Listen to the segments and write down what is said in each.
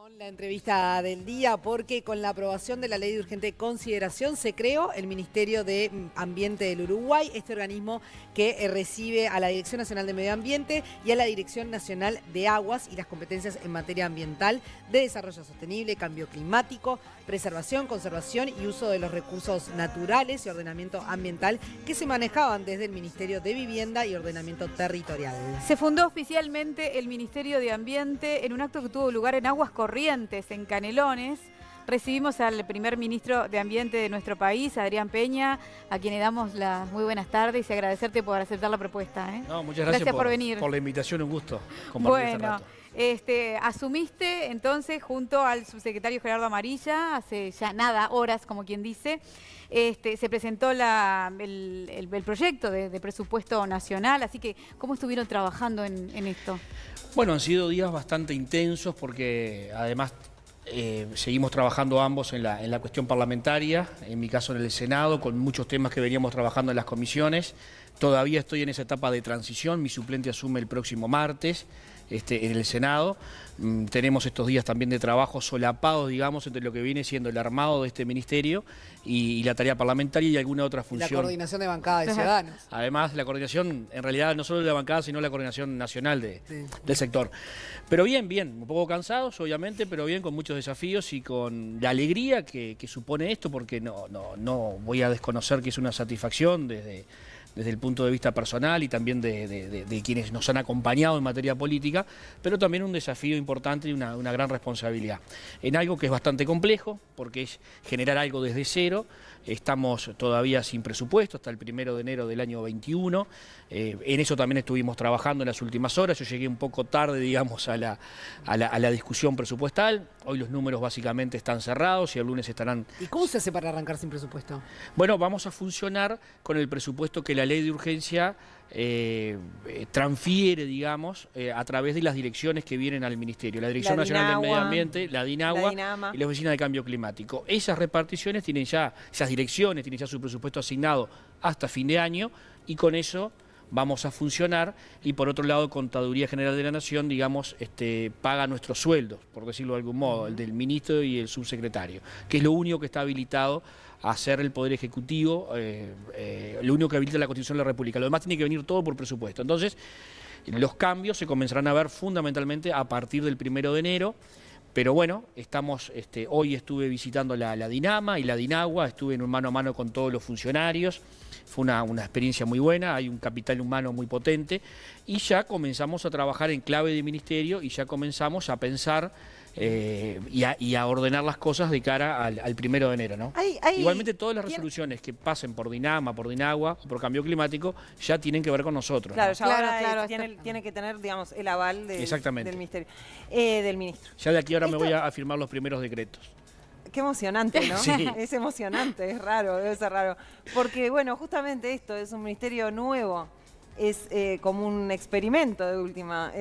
Con la entrevista del día, porque con la aprobación de la Ley de Urgente Consideración se creó el Ministerio de Ambiente del Uruguay, este organismo que recibe a la Dirección Nacional de Medio Ambiente y a la Dirección Nacional de Aguas y las competencias en materia ambiental, de desarrollo sostenible, cambio climático, preservación, conservación y uso de los recursos naturales y ordenamiento ambiental que se manejaban desde el Ministerio de Vivienda y Ordenamiento Territorial. Se fundó oficialmente el Ministerio de Ambiente en un acto que tuvo lugar en Aguas Corrientes, en Canelones. Recibimos al primer ministro de Ambiente de nuestro país, Adrián Peña, a quien le damos las muy buenas tardes y agradecerte por aceptar la propuesta. No, muchas gracias por venir. Por la invitación, un gusto compartir este rato. Asumiste entonces junto al subsecretario Gerardo Amarilla, hace ya nada, horas como quien dice, se presentó el proyecto de presupuesto nacional, así que ¿cómo estuvieron trabajando en esto? Bueno, han sido días bastante intensos porque además seguimos trabajando ambos en la cuestión parlamentaria, en mi caso en el Senado, con muchos temas que veníamos trabajando en las comisiones. Todavía estoy en esa etapa de transición, mi suplente asume el próximo martes en el Senado. Tenemos estos días también de trabajo solapados, digamos, entre lo que viene siendo el armado de este ministerio y la tarea parlamentaria y alguna otra función. La coordinación de bancada de ciudadanos. Además, la coordinación, en realidad, no solo de la bancada, sino la coordinación nacional del sector. Pero bien, un poco cansados, obviamente, pero bien, con muchos desafíos y con la alegría que supone esto, porque no voy a desconocer que es una satisfacción desde el punto de vista personal y también de quienes nos han acompañado en materia política, pero también un desafío importante y una gran responsabilidad. En algo que es bastante complejo, porque es generar algo desde cero. Estamos todavía sin presupuesto hasta el 1 de enero del año 21. En eso también estuvimos trabajando en las últimas horas. Yo llegué un poco tarde, digamos, a la discusión presupuestal. Hoy los números básicamente están cerrados y el lunes estarán... ¿Y cómo se hace para arrancar sin presupuesto? Bueno, vamos a funcionar con el presupuesto que la Ley de Urgencia transfiere, digamos, a través de las direcciones que vienen al Ministerio. La Dirección Nacional del Medio Ambiente, la DINAGUA y la Oficina de Cambio Climático. Esas reparticiones tienen ya, esas direcciones tienen ya su presupuesto asignado hasta fin de año y con eso vamos a funcionar. Y por otro lado, Contaduría General de la Nación, digamos, paga nuestros sueldos, por decirlo de algún modo, el del ministro y el subsecretario, que es lo único que está habilitado a hacer el Poder Ejecutivo, lo único que habilita la Constitución de la República. Lo demás tiene que venir todo por presupuesto. Entonces, los cambios se comenzarán a ver fundamentalmente a partir del 1 de enero. Pero bueno, hoy estuve visitando la DINAMA y la DINAGUA, estuve en un mano a mano con todos los funcionarios, fue una experiencia muy buena, hay un capital humano muy potente y ya comenzamos a trabajar en clave de ministerio y ya comenzamos a pensar y a ordenar las cosas de cara al 1 de enero, ¿no? Igualmente todas las resoluciones que pasen por DINAMA, por DINAGUA, por cambio climático, ya tienen que ver con nosotros. Claro, ¿no? ya ahora tiene que tener, digamos, el aval del ministerio, del ministro. Ya de aquí ahora me voy a firmar los primeros decretos. Qué emocionante, ¿no? Sí. Es emocionante, es raro, debe ser raro. Porque, bueno, justamente esto es un ministerio nuevo. Es como un experimento de última.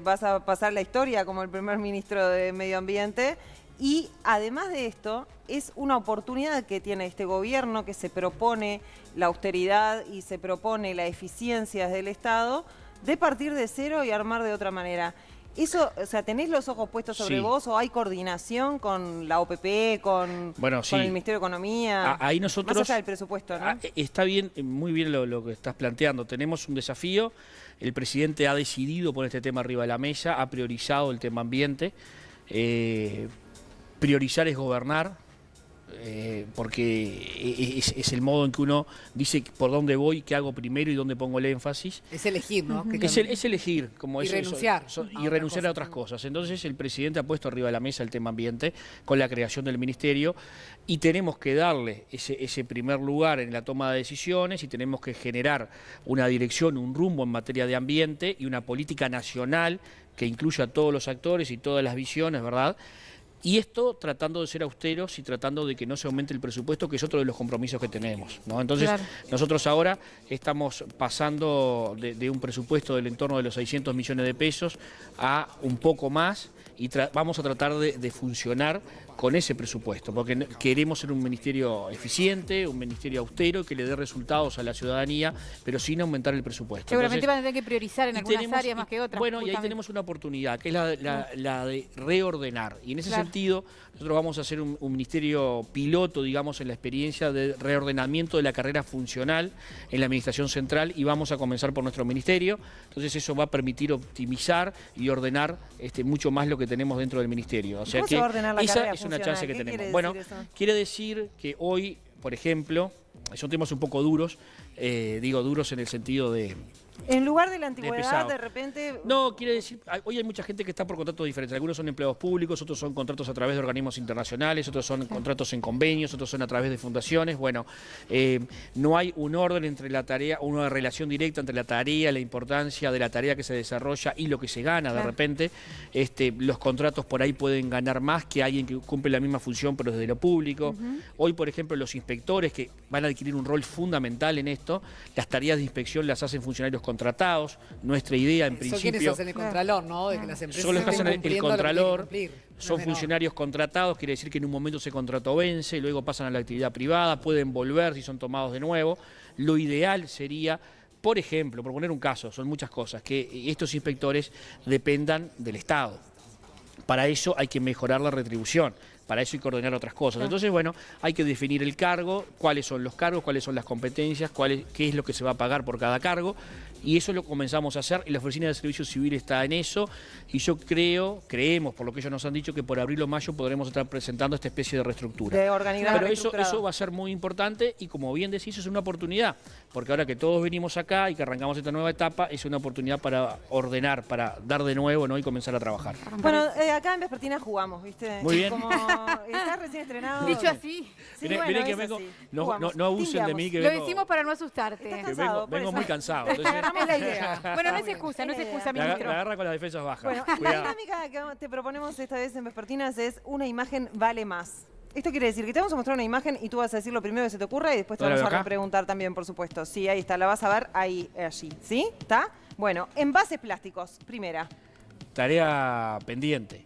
Vas a pasar la historia como el primer ministro de Medio Ambiente y además de esto es una oportunidad que tiene este gobierno que se propone la austeridad y se propone la eficiencia del Estado de partir de cero y armar de otra manera. Eso, o sea, ¿tenés los ojos puestos sobre vos o hay coordinación con la OPP, con el Ministerio de Economía? Ahí nosotros, más allá del presupuesto, ¿no? Está bien, muy bien lo que estás planteando. Tenemos un desafío. El presidente ha decidido poner este tema arriba de la mesa, ha priorizado el tema ambiente. Priorizar es gobernar. Porque es el modo en que uno dice por dónde voy, qué hago primero y dónde pongo el énfasis. Es elegir, ¿no? Es elegir, como y renunciar. Y renunciar a otras cosas. Entonces el presidente ha puesto arriba de la mesa el tema ambiente con la creación del ministerio y tenemos que darle ese primer lugar en la toma de decisiones y tenemos que generar una dirección, un rumbo en materia de ambiente y una política nacional que incluya a todos los actores y todas las visiones, ¿verdad? Y esto tratando de ser austeros y tratando de que no se aumente el presupuesto, que es otro de los compromisos que tenemos, ¿no? Entonces, nosotros ahora estamos pasando de un presupuesto del entorno de los 600 millones de pesos a un poco más y vamos a tratar de funcionar con ese presupuesto, porque queremos ser un ministerio eficiente, un ministerio austero, que le dé resultados a la ciudadanía, pero sin aumentar el presupuesto. Seguramente van a tener que priorizar en algunas áreas más que otras. Bueno, y ahí tenemos una oportunidad, que es la de reordenar. Y en ese sentido, nosotros vamos a hacer un ministerio piloto, digamos, en la experiencia de reordenamiento de la carrera funcional en la Administración Central, y vamos a comenzar por nuestro ministerio. Entonces eso va a permitir optimizar y ordenar mucho más lo que tenemos dentro del ministerio. O sea ¿Cómo que se va a ordenar la esa carrera es una funcional? chance que ¿Qué tenemos. quiere Bueno, decir eso? quiere decir que hoy, por ejemplo, son temas un poco duros, digo duros en el sentido de... En lugar de la antigüedad, pesado. de repente... No, quiere decir, hoy hay mucha gente que está por contratos diferentes. Algunos son empleados públicos, otros son contratos a través de organismos internacionales, otros son contratos en convenios, otros son a través de fundaciones. Bueno, no hay un orden entre la tarea, una relación directa entre la tarea, la importancia de la tarea que se desarrolla y lo que se gana. De repente, los contratos por ahí pueden ganar más que alguien que cumple la misma función pero desde lo público. Hoy, por ejemplo, los inspectores, que van a adquirir un rol fundamental en esto, las tareas de inspección las hacen funcionarios contratados. Nuestra idea, en principio... ¿Quienes hacen el contralor, no? De que las empresas son los que hacen el contralor, son no funcionarios contratados, quiere decir que en un momento ese contrato vence, luego pasan a la actividad privada, pueden volver si son tomados de nuevo. Lo ideal sería, por ejemplo, por poner un caso, son muchas cosas, que estos inspectores dependan del Estado. Para eso hay que mejorar la retribución, para eso hay que ordenar otras cosas. Entonces, bueno, hay que definir el cargo, cuáles son los cargos, cuáles son las competencias, qué es lo que se va a pagar por cada cargo, y eso lo comenzamos a hacer, y la Oficina de Servicio Civil está en eso, y yo creemos, por lo que ellos nos han dicho, que por abril o mayo podremos estar presentando esta especie de reestructura. De organigrama Pero eso reestructurado. va a ser muy importante, y como bien decís, es una oportunidad, porque ahora que todos venimos acá y que arrancamos esta nueva etapa, es una oportunidad para ordenar, para dar de nuevo, ¿no? Y comenzar a trabajar. Bueno, acá en Vespertina jugamos, ¿viste? Muy bien. Como está recién estrenado. Dicho así. Sí, Mirá bueno, que es vengo, así. no Jugamos, abusen de mí, que Lo vengo, decimos para no asustarte. Estás que cansado, por vengo eso. muy cansado. Entonces, Es la idea. Bueno, no es excusa, no es excusa, la ministro. agarra con las defensas bajas. Bueno, la Cuidado. dinámica que te proponemos esta vez en Vespertinas es una imagen vale más. Esto quiere decir que te vamos a mostrar una imagen y tú vas a decir lo primero que se te ocurra y después te ¿Ahora vamos veo a acá? repreguntar también, por supuesto. Sí, ahí está, la vas a ver allí. ¿Sí? ¿Está? Bueno, envases plásticos, primera. Tarea pendiente.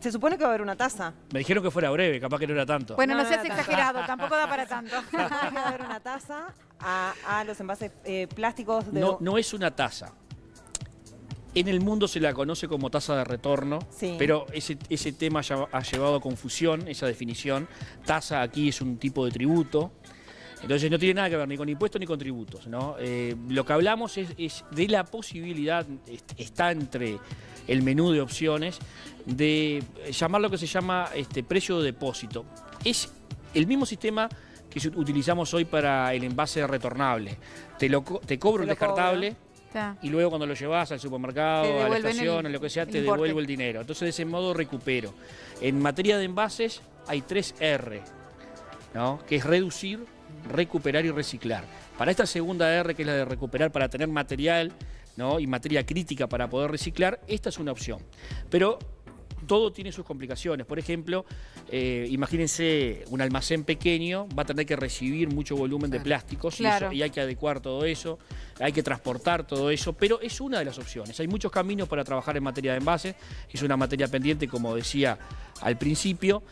Se supone que va a haber una taza. Me dijeron que fuera breve, capaz que no era tanto. Bueno, no No, seas no, exagerado, tampoco da para tanto. Se supone que va a haber una taza a los envases plásticos de... No es una taza. En el mundo se la conoce como tasa de retorno, Sí. pero ese tema ha llevado a confusión, esa definición. Tasa aquí es un tipo de tributo, entonces no tiene nada que ver ni con impuestos ni con tributos, ¿no? Lo que hablamos es de la posibilidad, está entre el menú de opciones, de llamar lo que se llama precio de depósito. Es el mismo sistema que utilizamos hoy para el envase retornable. Te cobro el descartable. Y luego cuando lo llevas al supermercado, a la estación, a lo que sea, te devuelvo el dinero. Entonces de ese modo recupero. En materia de envases hay 3 R, ¿no? Que es reducir, recuperar y reciclar. Para esta segunda R, que es la de recuperar para tener material, ¿no? Y materia crítica para poder reciclar, esta es una opción. Pero todo tiene sus complicaciones. Por ejemplo, imagínense un almacén pequeño, va a tener que recibir mucho volumen de plásticos y hay que adecuar todo eso, hay que transportar todo eso, pero es una de las opciones. Hay muchos caminos para trabajar en materia de envases, es una materia pendiente, como decía al principio.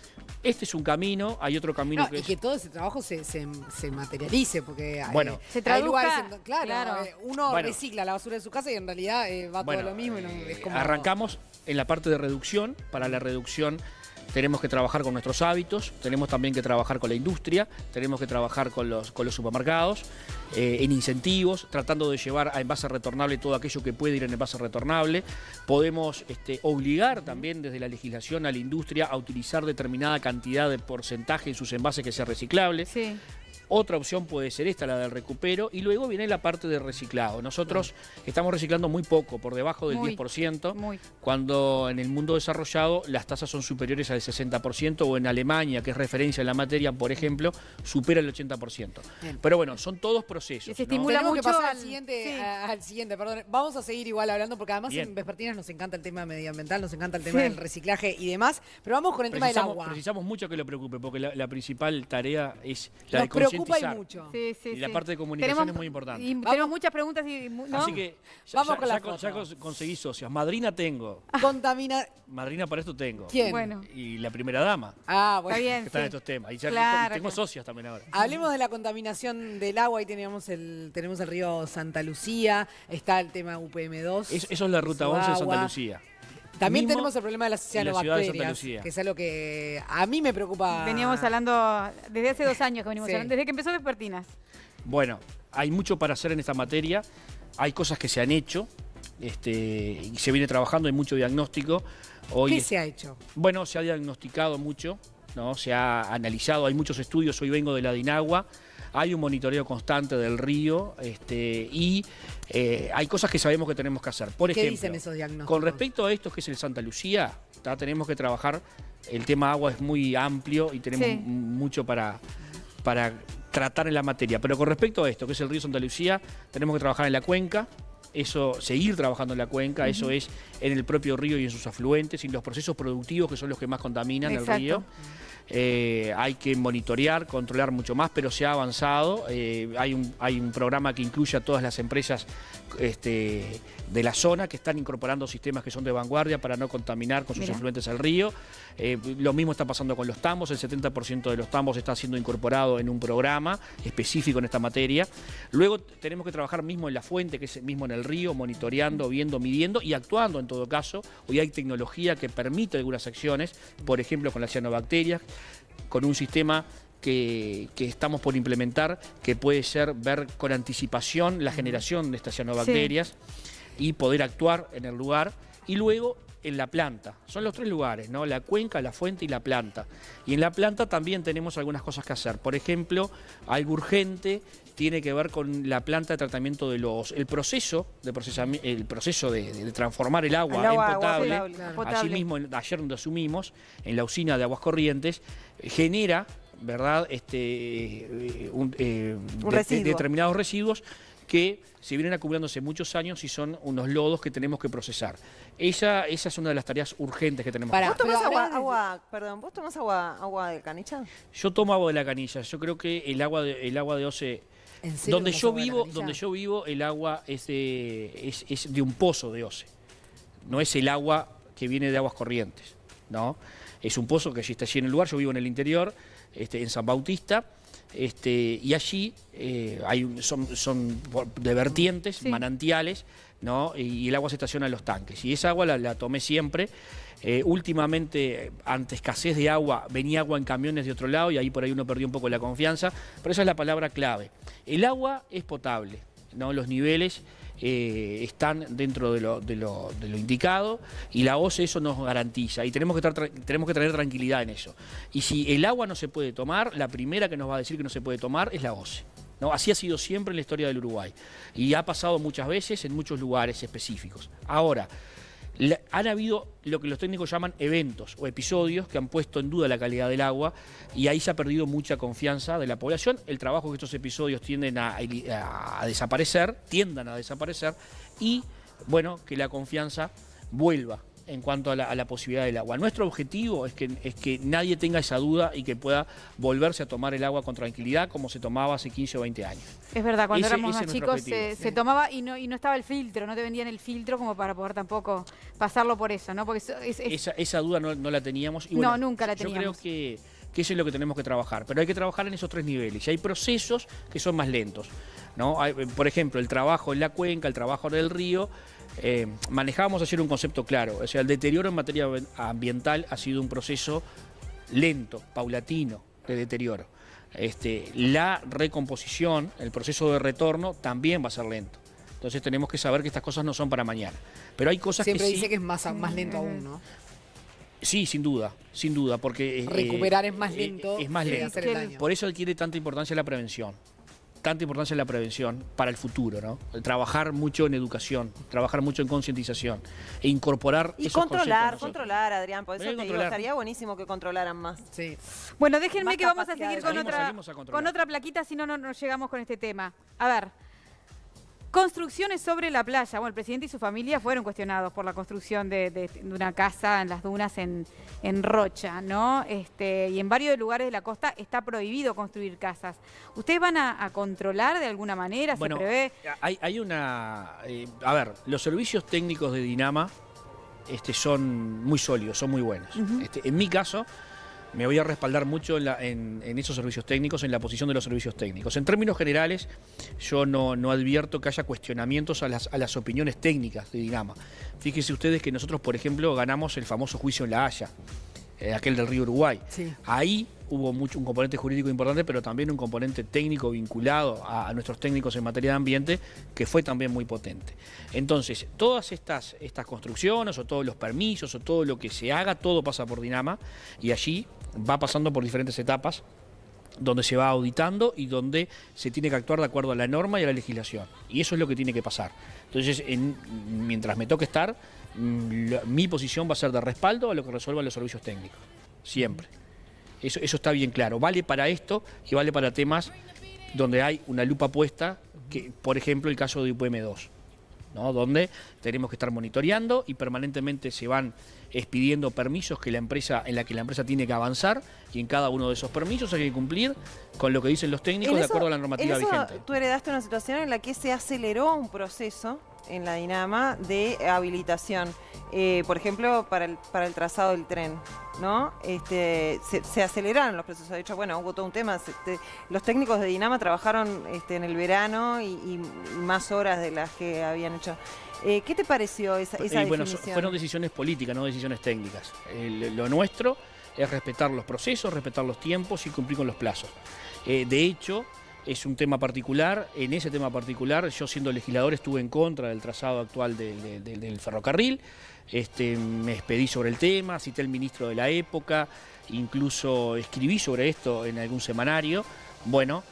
Este es un camino, hay otro camino que y es... que todo ese trabajo se materialice, porque Bueno. Se hay traduzca, lugares claro, claro. Uno Bueno. recicla la basura de su casa y en realidad va todo lo mismo. Y no, es como... Arrancamos en la parte de reducción. Para la reducción tenemos que trabajar con nuestros hábitos, tenemos también que trabajar con la industria, tenemos que trabajar con los supermercados, en incentivos, tratando de llevar a envase retornable todo aquello que puede ir en envase retornable. Podemos obligar también desde la legislación a la industria a utilizar determinada cantidad de porcentaje en sus envases que sea reciclable. Sí. Otra opción puede ser esta, la del recupero, y luego viene la parte de reciclado. Nosotros estamos reciclando muy poco, por debajo del 10%, cuando en el mundo desarrollado las tasas son superiores al 60%, o en Alemania, que es referencia en la materia, por ejemplo, supera el 80%. Bien. Pero bueno, son todos procesos, Se ¿no? estimula Tenemos que mucho pasar al- al siguiente, perdón. Vamos a seguir igual hablando, porque además Bien. en Vespertinas nos encanta el tema medioambiental, nos encanta el tema del reciclaje y demás, pero vamos con el tema del agua. Precisamos mucho que lo preocupe, porque la principal tarea es la Nos de concientizar preocupa y mucho. Sí, sí, y la parte de comunicación es muy importante. Y tenemos muchas preguntas. ¿No? Así que ya conseguí socios. Madrina tengo. Madrina para esto tengo. ¿Quién? Bueno. Y la primera dama. Ah, bueno. Está bien, que están en estos temas. Y ya claro, tengo socios también ahora. Hablemos de la contaminación del agua. Ahí tenemos el río Santa Lucía. Está el tema UPM2. Eso es la ruta 11 de Santa Lucía. También tenemos el problema de las cianobacterias, que es algo que a mí me preocupa. Veníamos hablando desde hace 2 años que venimos hablando, desde que empezó Vespertinas. Bueno, hay mucho para hacer en esta materia. Hay cosas que se han hecho y se viene trabajando, hay mucho diagnóstico. ¿Qué se ha hecho? Bueno, se ha diagnosticado mucho, ¿no? Se ha analizado, hay muchos estudios. Hoy vengo de la DINAGUA. Hay un monitoreo constante del río y hay cosas que sabemos que tenemos que hacer. Por ejemplo, ¿qué dicen esos diagnósticos? Con respecto a esto que es el Santa Lucía, tenemos que trabajar. El tema agua es muy amplio y tenemos mucho para tratar en la materia. Pero con respecto a esto, que es el río Santa Lucía, tenemos que trabajar en la cuenca. Seguir trabajando en la cuenca, eso es en el propio río y en sus afluentes, y en los procesos productivos que son los que más contaminan el río. Hay que monitorear, controlar mucho más, pero se ha avanzado. Hay un programa que incluye a todas las empresas de la zona que están incorporando sistemas que son de vanguardia para no contaminar con sus afluentes al río. Lo mismo está pasando con los tambos. El 70% de los tambos está siendo incorporado en un programa específico en esta materia. Luego tenemos que trabajar mismo en la fuente, que es mismo en el río, monitoreando, viendo, midiendo y actuando en todo caso. Hoy hay tecnología que permite algunas acciones, por ejemplo con las cianobacterias, con un sistema que estamos por implementar, que puede ser ver con anticipación la generación de estas cianobacterias y poder actuar en el lugar. Y luego en la planta, son los 3 lugares, ¿no? La cuenca, la fuente y la planta. Y en la planta también tenemos algunas cosas que hacer. Por ejemplo, algo urgente tiene que ver con la planta de tratamiento de los... El proceso de transformar el agua en potable. Allí mismo, ayer donde asumimos, en la usina de Aguas Corrientes, genera, ¿verdad?, determinados residuos que se vienen acumulando hace muchos años y son unos lodos que tenemos que procesar. Esa es una de las tareas urgentes que tenemos. ¿Vos tomás ¿vos tomás agua de canilla? Yo tomo agua de la canilla. Yo creo que el agua de OCE, donde yo vivo, el agua es de un pozo de OCE. No es el agua que viene de Aguas Corrientes, ¿no? Es un pozo que allí está allí en el lugar. Yo vivo en el interior, en San Bautista. Y allí son de vertientes, manantiales, ¿no? Y el agua se estaciona en los tanques. Y esa agua la tomé siempre. Últimamente, ante escasez de agua, venía agua en camiones de otro lado y ahí por ahí uno perdió un poco la confianza. Pero esa es la palabra clave. El agua es potable, ¿no? Los niveles están dentro de lo indicado y la OCE eso nos garantiza y tenemos que tener tranquilidad en eso. Y si el agua no se puede tomar, la primera que nos va a decir que no se puede tomar es la OCE, ¿no? Así ha sido siempre en la historia del Uruguay y ha pasado muchas veces en muchos lugares específicos. Ahora, han habido lo que los técnicos llaman eventos o episodios que han puesto en duda la calidad del agua y ahí se ha perdido mucha confianza de la población. El trabajo que estos episodios tienden a desaparecer y, bueno, que la confianza vuelva en cuanto a la posibilidad del agua. Nuestro objetivo es que nadie tenga esa duda y que pueda volverse a tomar el agua con tranquilidad como se tomaba hace 15 o 20 años. Es verdad, cuando éramos más chicos se tomaba y no estaba el filtro, no te vendían el filtro como para poder tampoco pasarlo por eso, ¿no? Porque esa duda no la teníamos. Y bueno, no, nunca la teníamos. Yo creo que eso es lo que tenemos que trabajar, pero hay que trabajar en esos 3 niveles. Y hay procesos que son más lentos, ¿no? Por ejemplo, el trabajo en la cuenca, el trabajo en el río. Manejábamos ayer un concepto claro, o sea, el deterioro en materia ambiental ha sido un proceso lento, paulatino de deterioro. La recomposición, el proceso de retorno también va a ser lento. Entonces tenemos que saber que estas cosas no son para mañana. Pero hay cosas Siempre que dice que es más lento aún, ¿no? Sí, sin duda, porque... recuperar es más lento. Es más lento. Hacer el daño. Por eso adquiere tanta importancia la prevención. Tanta importancia en la prevención para el futuro, ¿no? Trabajar mucho en educación, trabajar mucho en concientización e incorporar esos controlar, Adrián, por eso te digo, estaría buenísimo que controlaran más. Sí. Bueno, déjenme que vamos a seguir con otra con plaquita, si no, no llegamos con este tema. A ver, Construcciones sobre la playa. Bueno, el presidente y su familia fueron cuestionados por la construcción de una casa en las dunas en Rocha, ¿no? Y en varios lugares de la costa está prohibido construir casas. ¿Ustedes van a controlar de alguna manera? Bueno, ¿se prevé? hay una... a ver, los servicios técnicos de Dinama son muy sólidos, son muy buenos. En mi caso, me voy a respaldar mucho en esos servicios técnicos, en la posición de los servicios técnicos. En términos generales, yo no advierto que haya cuestionamientos a las opiniones técnicas de Dinama. Fíjense ustedes que nosotros, por ejemplo, ganamos el famoso juicio en La Haya, aquel del río Uruguay. Sí. Ahí hubo un componente jurídico importante, pero también un componente técnico vinculado a nuestros técnicos en materia de ambiente, que fue también muy potente. Entonces, todas estas construcciones, o todos los permisos, o todo lo que se haga, todo pasa por Dinama, y allí va pasando por diferentes etapas, donde se va auditando y donde se tiene que actuar de acuerdo a la norma y a la legislación. Y eso es lo que tiene que pasar. Entonces, mientras me toque estar, mi posición va a ser de respaldo a lo que resuelvan los servicios técnicos. Siempre. Eso está bien claro. Vale para esto y vale para temas donde hay una lupa puesta, que, por ejemplo, el caso de UPM2, ¿no? Donde tenemos que estar monitoreando y permanentemente se van expidiendo permisos en la que la empresa tiene que avanzar, y en cada uno de esos permisos hay que cumplir con lo que dicen los técnicos de acuerdo a la normativa vigente. Tú heredaste una situación en la que se aceleró un proceso en la Dinama de habilitación, por ejemplo, para el trazado del tren, ¿no? Se aceleraron los procesos. De hecho, bueno, hubo todo un tema. Los técnicos de Dinama trabajaron en el verano y más horas de las que habían hecho. ¿Qué te pareció esa definición? Bueno, fueron decisiones políticas, no decisiones técnicas. Lo nuestro es respetar los procesos, respetar los tiempos y cumplir con los plazos. De hecho, es un tema particular. En ese tema particular, yo siendo legislador estuve en contra del trazado actual del ferrocarril. Me expedí sobre el tema, cité al ministro de la época, incluso escribí sobre esto en algún semanario. Bueno,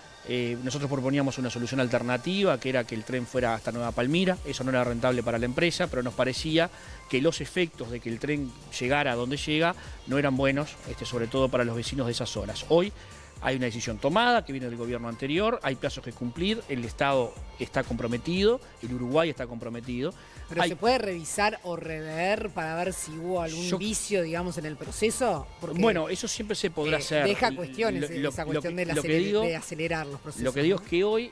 nosotros proponíamos una solución alternativa, que era que el tren fuera hasta Nueva Palmira. Eso no era rentable para la empresa, pero nos parecía que los efectos de que el tren llegara a donde llega no eran buenos, sobre todo para los vecinos de esas zonas. Hoy hay una decisión tomada que viene del gobierno anterior, hay plazos que cumplir, el Estado está comprometido, el Uruguay está comprometido. ¿Pero se puede revisar o rever para ver si hubo algún vicio, digamos, en el proceso? Porque, bueno, eso siempre se podrá hacer. Deja cuestiones esa cuestión de acelerar los procesos. Lo que digo es que hoy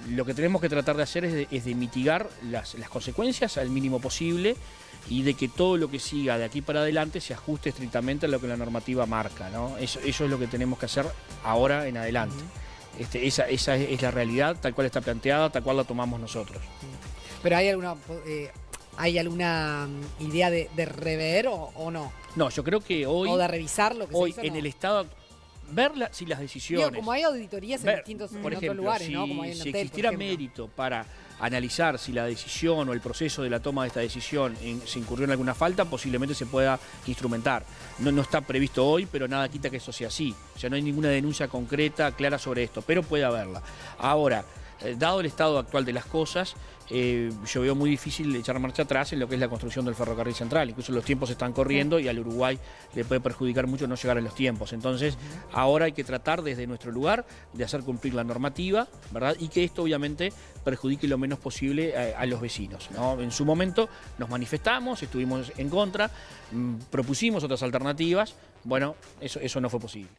lo que tenemos que tratar de hacer es de mitigar las consecuencias al mínimo posible, y de que todo lo que siga de aquí para adelante se ajuste estrictamente a lo que la normativa marca, ¿no? Eso es lo que tenemos que hacer ahora en adelante. Esa es la realidad, tal cual está planteada, tal cual la tomamos nosotros. ¿Pero hay alguna idea de rever o no? No, yo creo que hoy... ¿O de revisar lo que hoy se hizo, en no? el Estado... Ver si las decisiones... Como hay auditorías en distintos por ejemplo, otros lugares, ¿no? Como hay en si Entel, existiera mérito para analizar si la decisión o el proceso de la toma de esta decisión se incurrió en alguna falta, posiblemente se pueda instrumentar. No está previsto hoy, pero nada quita que eso sea así. O sea, no hay ninguna denuncia concreta, clara sobre esto, pero puede haberla. Ahora, dado el estado actual de las cosas, yo veo muy difícil echar marcha atrás en lo que es la construcción del ferrocarril central. Incluso los tiempos están corriendo y al Uruguay le puede perjudicar mucho no llegar a los tiempos. Entonces, ahora hay que tratar desde nuestro lugar de hacer cumplir la normativa, ¿verdad? Y que esto obviamente perjudique lo menos posible a los vecinos, ¿no? En su momento nos manifestamos, estuvimos en contra, propusimos otras alternativas. Bueno, eso no fue posible.